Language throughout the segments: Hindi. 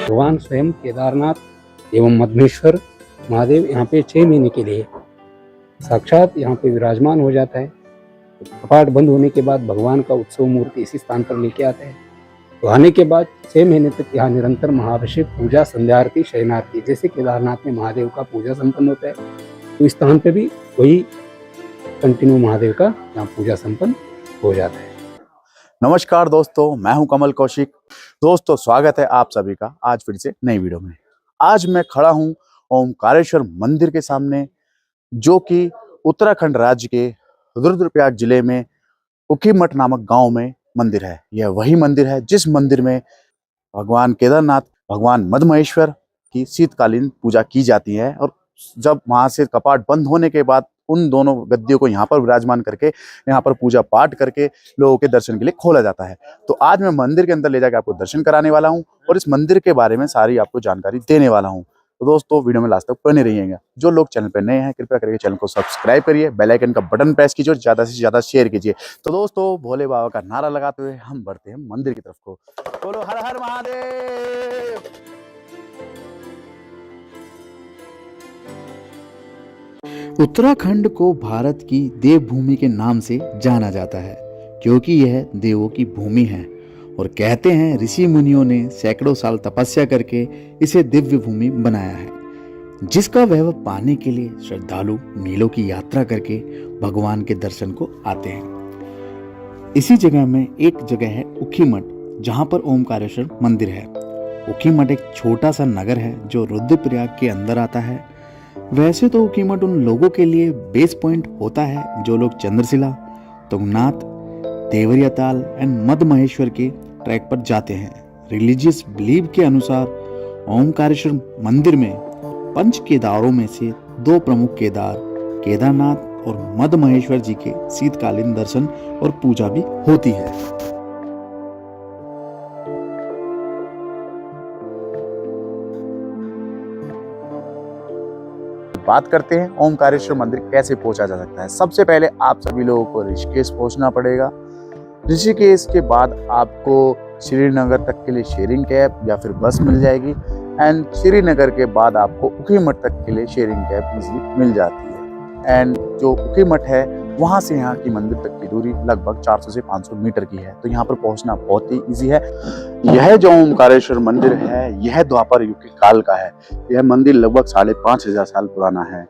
भगवान स्वयं केदारनाथ एवं मधमेश्वर महादेव यहाँ पे 6 महीने के लिए साक्षात यहाँ पे विराजमान हो जाता है। कपाट बंद होने के बाद भगवान का उत्सव मूर्ति इसी स्थान पर लेके आता है। तो आने के बाद 6 महीने तक यहाँ निरंतर महाभिषेक, पूजा, संध्या आरती, शयन आरती, जैसे केदारनाथ में महादेव का पूजा संपन्न होता है तो इस स्थान पे भी वही कंटिन्यू महादेव का यहाँ पूजा संपन्न हो जाता है। नमस्कार दोस्तों, मैं हूं कमल कौशिक। दोस्तों, स्वागत है आप सभी का आज फिर से नई वीडियो में। आज मैं खड़ा हूं ओमकारेश्वर मंदिर के सामने, जो कि उत्तराखंड राज्य के रुद्रप्रयाग जिले में उखीमठ नामक गांव में मंदिर है। यह वही मंदिर है जिस मंदिर में भगवान केदारनाथ, भगवान मधमहेश्वर की शीतकालीन पूजा की जाती है। और जब वहां से कपाट बंद होने के बाद उन दोनों गद्दियों को यहाँ पर विराजमान करके, यहाँ पर पूजा पाठ करके लोगों के दर्शन के लिए खोला जाता है। तो आज मैं मंदिर के अंदर ले जाकर आपको दर्शन कराने वाला हूँ और इस मंदिर के बारे में सारी आपको जानकारी देने वाला हूँ। तो दोस्तों, वीडियो में लास्ट तक बने रहिएगा। जो लोग चैनल पर नए हैं, कृपया करके चैनल को सब्सक्राइब करिए, बेल आइकन का बटन प्रेस कीजिए और ज्यादा से ज्यादा शेयर कीजिए। तो दोस्तों, भोले बाबा का नारा लगाते हुए हम बढ़ते हैं मंदिर की तरफ को। बोलो हर हर महादेव। उत्तराखंड को भारत की देवभूमि के नाम से जाना जाता है, क्योंकि यह देवों की भूमि है और कहते हैं ऋषि मुनियों ने सैकड़ों साल तपस्या करके इसे दिव्य भूमि बनाया है, जिसका वैभव पाने के लिए श्रद्धालु मीलों की यात्रा करके भगवान के दर्शन को आते हैं। इसी जगह में एक जगह है उखीमठ, जहां पर ओमकारेश्वर मंदिर है। उखीमठ एक छोटा सा नगर है जो रुद्रप्रयाग के अंदर आता है। वैसे तो उखीमठ उन लोगों के लिए बेस पॉइंट होता है जो लोग चंद्रशिला, तुंगनाथ, देवरिया ताल एंड मधमहेश्वर के ट्रैक पर जाते हैं। रिलीजियस बिलीव के अनुसार ओमकारेश्वर मंदिर में पंच केदारों में से 2 प्रमुख केदार, केदारनाथ और मधमहेश्वर जी के शीतकालीन दर्शन और पूजा भी होती है। बात करते हैं ओमकारेश्वर मंदिर कैसे पहुंचा जा सकता है। सबसे पहले आप सभी लोगों को ऋषिकेश पहुंचना पड़ेगा। ऋषिकेश के बाद आपको श्रीनगर तक के लिए शेयरिंग कैब या फिर बस मिल जाएगी एंड श्रीनगर के बाद आपको उखीमठ तक के लिए शेयरिंग कैब इजीली मिल जाती है। एंड जो उखीमठ है वहां से यहाँ की मंदिर तक की दूरी लगभग 400 से 500 मीटर की है, तो यहाँ पर पहुंचना बहुत ही इजी है। यह जो ओमकारेश्वर मंदिर है यह द्वापर युग के काल का है। यह मंदिर लगभग 5,500 साल पुराना है।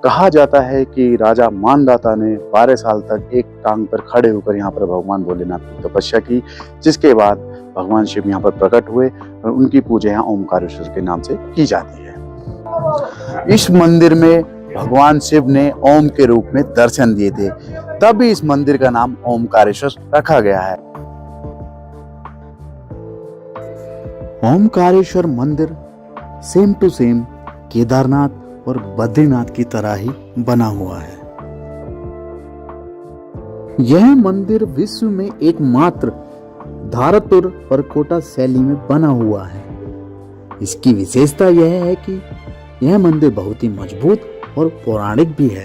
कहा जाता है कि राजा मानदाता ने 12 साल तक एक टांग पर खड़े होकर यहाँ पर भगवान भोलेनाथ की तपस्या की, जिसके बाद भगवान शिव यहाँ पर प्रकट हुए और उनकी पूजा यहाँ ओमकारेश्वर के नाम से की जाती है। इस मंदिर में भगवान शिव ने ओम के रूप में दर्शन दिए थे, तभी इस मंदिर का नाम ओमकारेश्वर रखा गया है। ओमकारेश्वर मंदिर सेम टू सेम केदारनाथ और बद्रीनाथ की तरह ही बना हुआ है। यह मंदिर विश्व में एकमात्र धारातुर परकोटा शैली में बना हुआ है। इसकी विशेषता यह है कि यह मंदिर बहुत ही मजबूत और पौराणिक भी है।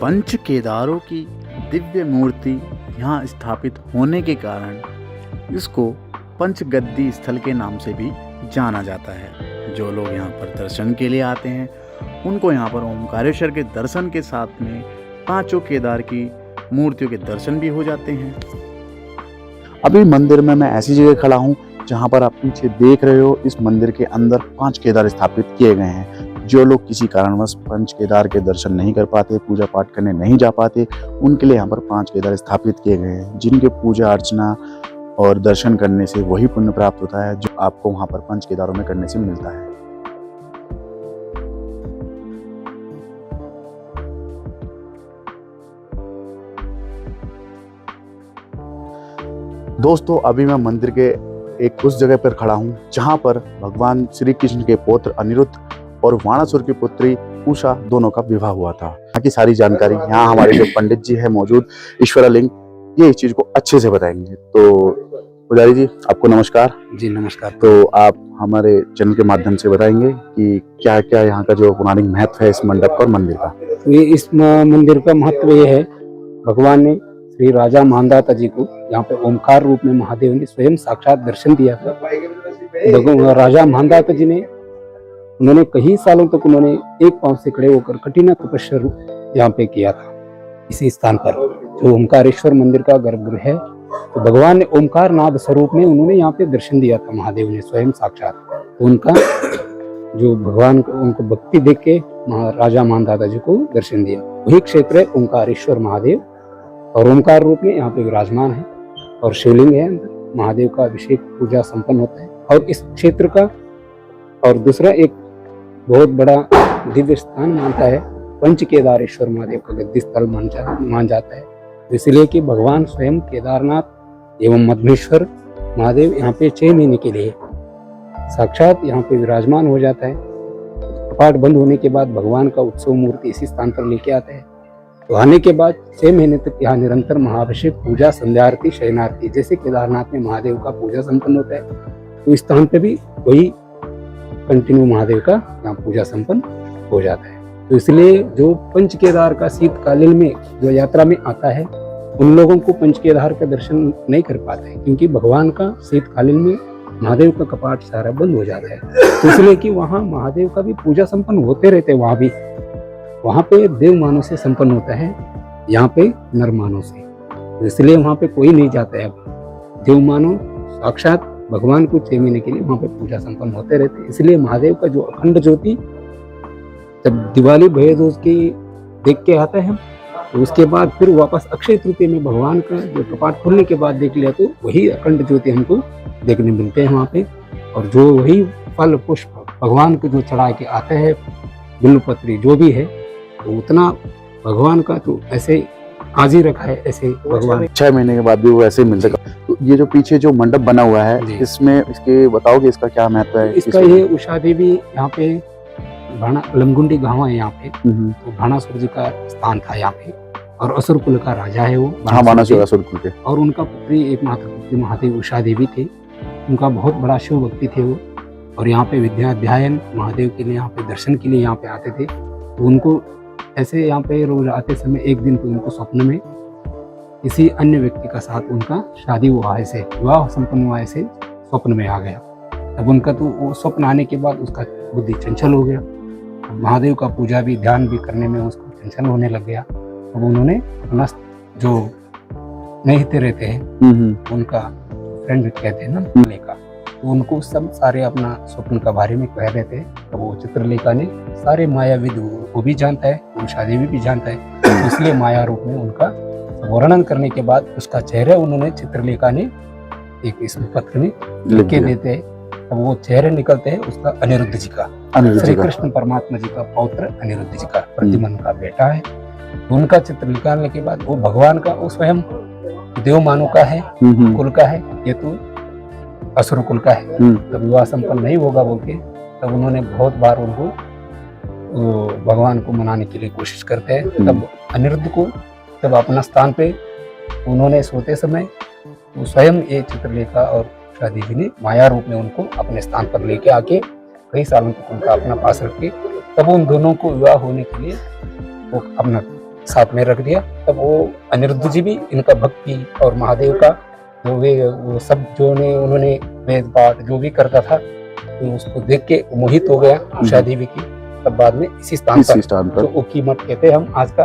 पंच केदारों की दिव्य मूर्ति यहाँ स्थापित होने के कारण इसको पंचगद्दी स्थल के नाम से भी जाना जाता है। जो लोग यहाँ पर दर्शन के लिए आते हैं उनको यहाँ पर ओमकारेश्वर के दर्शन के साथ में 5 केदार की मूर्तियों के दर्शन भी हो जाते हैं। अभी मंदिर में मैं ऐसी जगह खड़ा हूँ जहाँ पर आप पीछे देख रहे हो। इस मंदिर के अंदर 5 केदार स्थापित किए गए हैं। जो लोग किसी कारणवश 5 केदार के दर्शन नहीं कर पाते, पूजा पाठ करने नहीं जा पाते, उनके लिए यहाँ पर 5 केदार स्थापित किए गए हैं, जिनके पूजा अर्चना और दर्शन करने से वही पुण्य प्राप्त होता है जो आपको वहाँ पर 5 केदारों में करने से मिलता है। दोस्तों, अभी मैं मंदिर के एक उस जगह पर खड़ा हूँ जहाँ पर भगवान श्री कृष्ण के पुत्र अनिरुद्ध और वाणासुर की पुत्री उषा दोनों का विवाह हुआ था। यहाँ की सारी जानकारी यहाँ हमारे जो पंडित जी है मौजूद, ईश्वरा लिंग, ये इस चीज को अच्छे से बताएंगे। तो पुजारी जी आपको नमस्कार। जी नमस्कार। तो आप हमारे चैनल के माध्यम से बताएंगे कि क्या क्या यहाँ का जो पौराणिक महत्व है इस मंडप का और मंदिर का। तो ये इस मंदिर का महत्व ये है, भगवान ने श्री राजा मानदाता जी को यहाँ पे ओमकार रूप में महादेव ने स्वयं साक्षात दर्शन दिया था। राजा मानदाता जी ने उन्होंने कई सालों तक उन्होंने एक पांव से खड़े होकर कठिन तपस्या यहाँ पे किया था। इसी स्थान पर जो ओमकारेश्वर मंदिर का गर्भगृह है, तो भगवान ने ओमकार नाद स्वरूप में उन्होंने यहाँ पे दर्शन दिया था महादेव ने स्वयं साक्षात। तो उनका जो भगवान को उनको भक्ति देख के राजा मानदाता जी को दर्शन दिया। वही क्षेत्र है ओमकारेश्वर महादेव और ओमकार रूप में यहाँ पे विराजमान है और शिवलिंग है। महादेव का अभिषेक पूजा संपन्न होता है। और इस क्षेत्र का और दूसरा एक बहुत बड़ा दिव्य स्थान मानता है, पंच केदारेश्वर महादेव का गद्दी स्थल मान जाता है। इसलिए कि भगवान स्वयं केदारनाथ एवं मधनेश्वर महादेव यहाँ पे 6 महीने के लिए साक्षात यहाँ पे विराजमान हो जाता है। कपाट बंद होने के बाद भगवान का उत्सव मूर्ति इसी स्थान पर लेके आता है। तो आने के बाद 6 महीने तक यहाँ निरंतर महाभिषेक पूजा, संध्या आरती, शयनारती, जैसे केदारनाथ में महादेव का पूजा संपन्न होता है, तो इस स्थान पे भी वही कंटिन्यू महादेव का यहाँ पूजा संपन्न हो जाता है। तो इसलिए जो पंच केदार का शीतकालीन में जो यात्रा में आता है, उन लोगों को पंच केदार का दर्शन नहीं कर पाते हैं, क्योंकि भगवान का शीतकालीन में महादेव का कपाट सारा बंद हो जाता है। तो इसलिए कि वहाँ महादेव का भी पूजा संपन्न होते रहते हैं। वहाँ पे देव मानव से संपन्न होता है, यहाँ पे नर मानव से। तो इसलिए वहाँ पे कोई नहीं जाता है। देव मानव साक्षात भगवान को 6 महीने के लिए वहाँ पे पूजा संपन्न होते रहते हैं। इसलिए महादेव का जो अखंड ज्योति जब दिवाली भैया दूज की देख के आता है, तो उसके बाद फिर वापस अक्षय तृतीया में भगवान का जो कपाट खुलने के बाद देख लिया, तो वही अखंड ज्योति हमको देखने मिलते हैं वहाँ पे। और जो वही फल पुष्प भगवान को जो चढ़ा के आते हैं, बिल्वपत्री जो भी है, तो उतना भगवान का तो ऐसे आज ही रखा है, ऐसे भगवान 6 महीने के बाद भी वो ऐसे ही मिल सका। तो ये जो पीछे जो मंडप बना हुआ है, इसमें इसके बताओगे इसका क्या महत्व है? इसका ये उषा देवी यहाँ पे भाना लमगुंडी गांव है यहाँ पे, तो भानासुर जी का स्थान था यहाँ पे। और असुर कुल का राजा है वो, असुर कुल के। और उनका पुत्री एकमात्र पुत्री महादेव उषा देवी थे। उनका बहुत बड़ा शिव भक्ति थे वो। और यहाँ पे विद्या अध्ययन महादेव के लिए यहाँ पे दर्शन के लिए यहाँ पे आते थे। तो उनको ऐसे यहाँ पे रोज आते समय एक दिन तो उनको स्वप्न में किसी अन्य व्यक्ति का साथ उनका शादी हुआ, ऐसे विवाह संपन्न हुआ, ऐसे स्वप्न में आ गया। तब उनका तो वो स्वप्न आने के बाद उसका बुद्धि चंचल हो गया। महादेव का पूजा भी ध्यान भी करने में उसको चंचल होने लग गया। अब उन्होंने अपना जो नहीं रहते हैं उनका फ्रेंड कहते हैं ना लेखा, तो उनको सब सारे अपना स्वप्न का बारे में कह रहे थे। तो वो चित्रलेखा ने सारे मायाविद वो भी जानता है, उषा देवी भी जानता है, तो इसलिए माया रूप में उनका वर्णन करने के बाद उसका चेहरा उन्होंने चित्रलेखा ने एक इसमें पत्र में लिख के देते हैं। तब वो चेहरे निकलते हैं उसका अनिरुद्ध जी का, श्री कृष्ण परमात्मा जी का पौत्र अनिरुद्ध जी का, प्रतिमन का बेटा है। तो उनका चित्र निकालने के बाद वो भगवान का वो स्वयं देव मानव का है, कुल का है, ये तो असुर कुल का है। तब विवाह संपन्न नहीं होगा बोल के तब उन्होंने बहुत बार उनको भगवान को मनाने के लिए कोशिश करते हैं। तब अनिरुद्ध को तब अपना स्थान पे उन्होंने सोते समय वो स्वयं ये चित्रलेखा और उषा देवी ने माया रूप में उनको अपने स्थान पर लेके आके कई सालों तक उनका अपना पास रख के तब उन दोनों को विवाह होने के लिए वो अपना साथ में रख दिया। तब वो अनिरुद्ध जी भी इनका भक्ति और महादेव का जो वो सब जो उन्होंने वेद पाठ जो भी करता था, तो उसको देख के मोहित हो गया उषा देवी की। तब बाद में इसी स्थान पर जो उकी मठ कहते हैं हम आज का,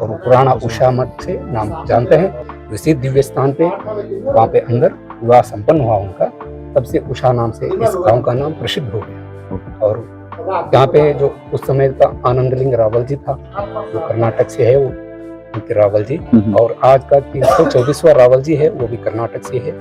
और पुराना उषा मठ से नाम जानते हैं, इसी दिव्य स्थान पे वहाँ पे अंदर विवाह संपन्न हुआ उनका। तब से उषा नाम से इस गांव का नाम प्रसिद्ध हो गया। और यहाँ पे जो उस समय का आनंदलिंग रावल जी था, जो कर्नाटक से है, वो उनके रावल जी, और आज का 324वां रावल जी है, वो भी कर्नाटक से है।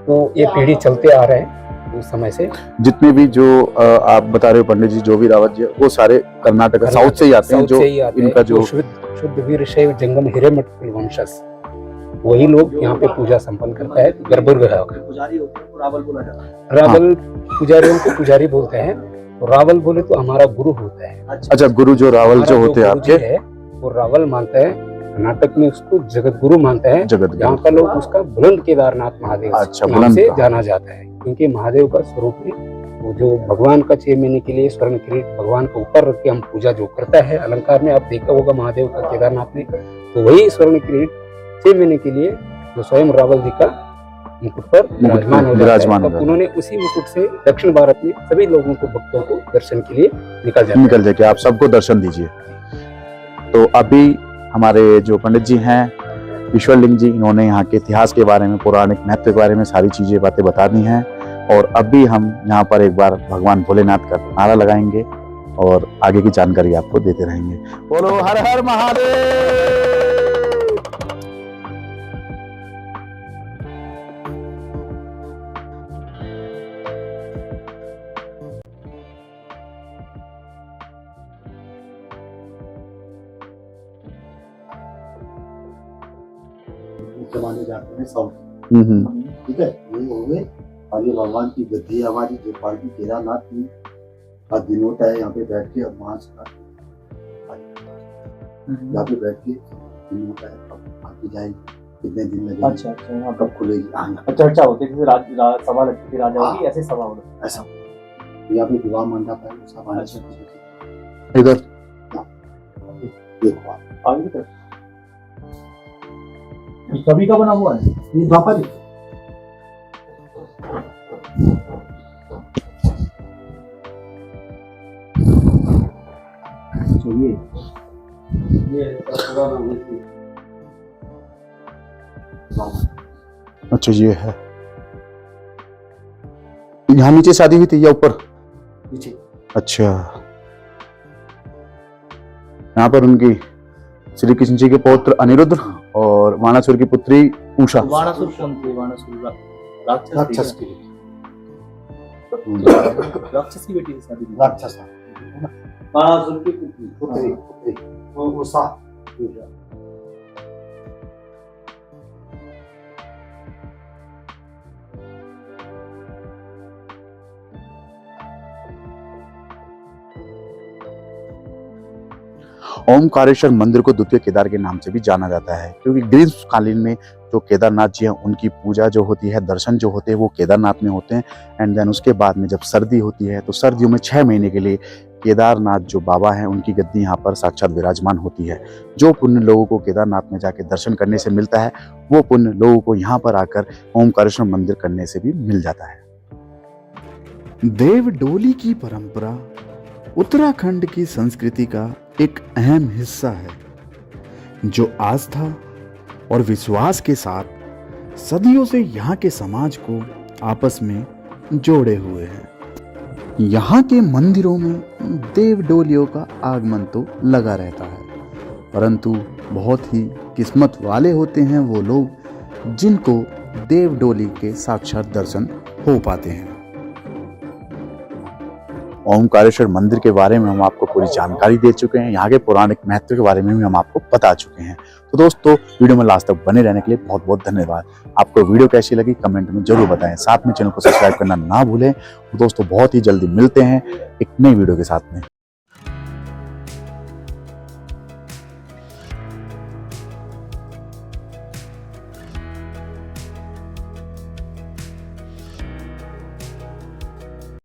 तो ये पीढ़ी चलते आ रहे हैं उस समय से। जितने भी जो आप बता रहे हो पंडित जी, जो भी रावत जी, वो सारे कर्नाटक साउथ से ही आते हैं। जो इनका जो शुद्ध वीरशैव जंगम हिरेमठ वंशज, वही लोग यहाँ पे पूजा संपन्न करता है। गर्भगृह रावल पुजारियों को पुजारी बोलते हैं, और रावल बोले तो हमारा गुरु होता है। अच्छा, गुरु जो रावल जो होते हैं आपके, वो रावल मानते हैं कर्नाटक में उसको जगत गुरु मानता है। जगत गुरु। यहाँ का लोग उसका बुलंद केदारनाथ महादेव अच्छा, नाम बुलंद से का। जाना जाता है, क्योंकि महादेव का स्वरूप है वो जो भगवान का 6 महीने के लिए स्वर्ण किरीट भगवान को ऊपर रख के हम पूजा जो करता है अलंकार में, आप देखा होगा महादेव का केदारनाथ में, तो वही स्वर्ण किरीट 6 महीने के लिए जो स्वयं रावल जी का मुकुट पर विराजमान हो जाता है, तब उन्होंने उसी मुकुट से दक्षिण भारत में सभी लोगों को, भक्तों को दर्शन के लिए निकल जाते आप सबको दर्शन दीजिए। तो अभी हमारे जो पंडित जी हैं ईश्वरलिंग जी, इन्होंने यहाँ के इतिहास के बारे में, पौराणिक महत्व के बारे में सारी चीजें बातें बता दी हैं। और अभी हम यहाँ पर एक बार भगवान भोलेनाथ का नारा लगाएंगे और आगे की जानकारी आपको देते रहेंगे। बोलो हर हर महादेव। माने जाते हैं साउथ, हम्म। ठीक है। ये हो गए और ये भगवान की गद्दी है हमारी गोपाल की केदारनाथ की, और दिन होता है यहाँ पे बैठ के, अब वहाँ से यहाँ पे बैठ के दिन होता है, अब आके जाएगी कितने दिन लगेंगे। अच्छा अच्छा, यहाँ कब खुलेगी? हाँ, चर्चा होती है, जैसे सभा लगती थी राजाओं की, ऐसे सभा होती ऐसा यहाँ पे विवाह मंडप है, सब आने से इधर देखो आप। आगे की तरफ। ये कभी का बना हुआ है? ये द्वापर अच्छा ये है। यहाँ नीचे शादी हुई थी या ऊपर? नीचे। अच्छा, यहाँ पर उनकी श्री कृष्ण जी के पौत्र अनिरुद्ध और वाणासुर की पुत्री उषा। वाणासुर कौन थे? वाणासुर राक्षस की राक्षस की बेटी से शादी की। राक्षस वाणासुर की पुत्री। पुत्री पुत्री वो उषा। ओमकारेश्वर मंदिर को द्वितीय केदार के नाम से भी जाना जाता है, क्योंकि ग्रीष्मकालीन में जो केदारनाथ जी हैं उनकी पूजा जो होती है, दर्शन जो होते हैं वो केदारनाथ में होते हैं। एंड देन उसके बाद में जब सर्दी होती है तो सर्दियों में 6 महीने के लिए केदारनाथ जो बाबा हैं उनकी गद्दी यहाँ पर साक्षात विराजमान होती है। जो पुण्य लोगों को केदारनाथ में जाके दर्शन करने से मिलता है, वो पुण्य लोगों को यहाँ पर आकर ओमकारेश्वर मंदिर करने से भी मिल जाता है। देव डोली की परंपरा उत्तराखंड की संस्कृति का एक अहम हिस्सा है, जो आस्था और विश्वास के साथ सदियों से यहाँ के समाज को आपस में जोड़े हुए हैं। यहाँ के मंदिरों में देव डोलियों का आगमन तो लगा रहता है, परंतु बहुत ही किस्मत वाले होते हैं वो लोग जिनको देव डोली के साक्षात दर्शन हो पाते हैं। ओमकारेश्वर मंदिर के बारे में हम आपको पूरी जानकारी दे चुके हैं, यहाँ के पौराणिक महत्व के बारे में भी हम आपको बता चुके हैं। तो दोस्तों, वीडियो में लास्ट तक बने रहने के लिए बहुत बहुत धन्यवाद। आपको वीडियो कैसी लगी कमेंट में जरूर बताएं, साथ में चैनल को सब्सक्राइब करना ना भूलें। दोस्तों बहुत ही जल्दी मिलते हैं एक नई वीडियो के साथ में।